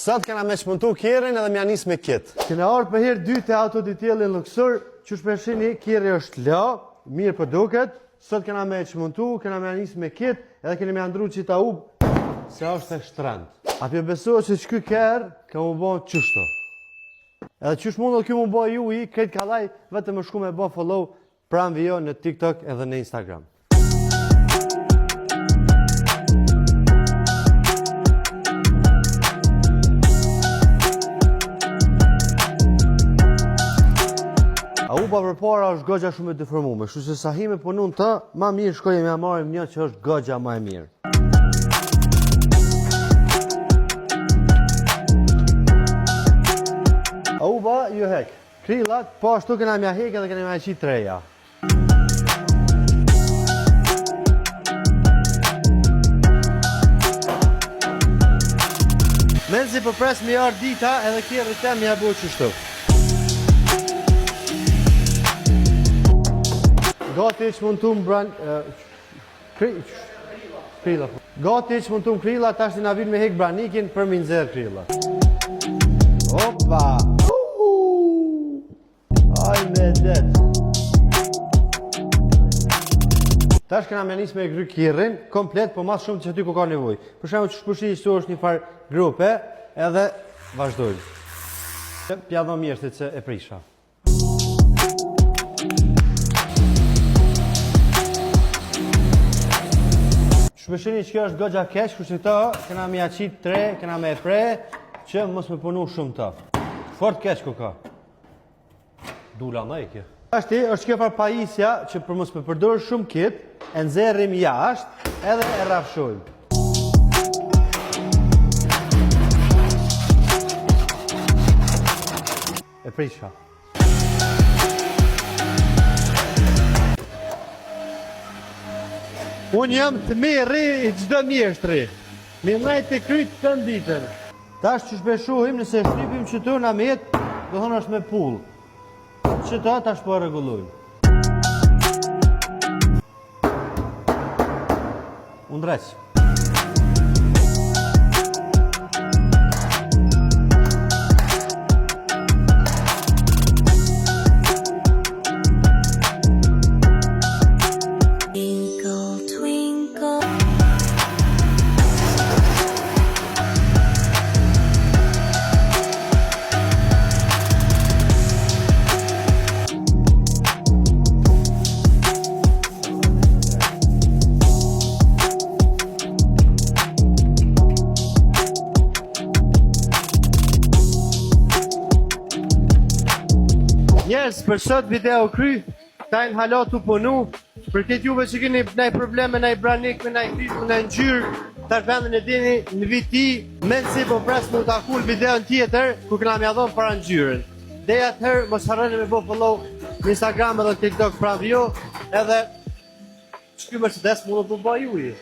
Sot kena me shpëntu Kjerin edhe mja nis me kit. Kena orë për herë 2 të autoditellin Luxor, që shpeshini Kjeri është la, mirë për duket. Sot kena me shpëntu, kena me nis me kit, edhe kena me andru që ta ubë, se është e shtrend. A për besohet që ky Kjer ka mu bo qështo. Edhe qësh mund dhe kjo mu bo ju i, krejt kalaj, vetëm më shku me bo follow pranë video në TikTok edhe në Instagram. Uba për para është gogja shumë e deformume, kështu se sa hi me punun të, ma mirë shkoj e me amarim një që është gogja ma e mirë. Uba, ju hek. Krillat, po ashtu kena mja hek edhe kena mja qit treja. Men si përpres me jarë dita edhe kje rritem mja bu qështu. Gati që mund të më branë... Krilla. Gati që mund të më krilla, ta shtë nga vinë me hek branikin për më nëzirë krilla. Opa! Aj me det! Ta shtë këna me njës me gry Kjerin, komplet, po mas shumë që ty ku ka nevoj. Për shemë që shpërshi që është një farë grupe, edhe vazhdojnë. Pja do mjeshtit që e prisha. Shpeshini që kjo është gogja keq, kështu që këto kena me jaqit 3, kena me e pre, që mos me punu shumë të. Fort keq ku ka. Dula më e kjo. Ashti është kjo farë pajisja që për mos me përdorë shumë kit, e nxerrim jashtë edhe e rafshojmë. E prisha. Unë jam të mirë i gjdo mjeshtri. Mi najtë të krytë të nditën. Tash që shpeshuhim nëse shqipim që të nga metë, do thonë është me pull. Që ta tash po regullujmë. Unë dreqë. Njerës, për sot video kry, tajnë halo të punu, për këtë juve që keni nëj probleme, nëj branik, nëj kritë, nëj ngjyrë, tash vendin e dini në viti, menë si po pres më të akull video në tjetër, ku këna mja dhonë para ngjyrën. Dhe atëherë, mos harroni me bo follow në Instagram edhe TikTok pra video, edhe që kjo Mercedes më në të bëj ju i.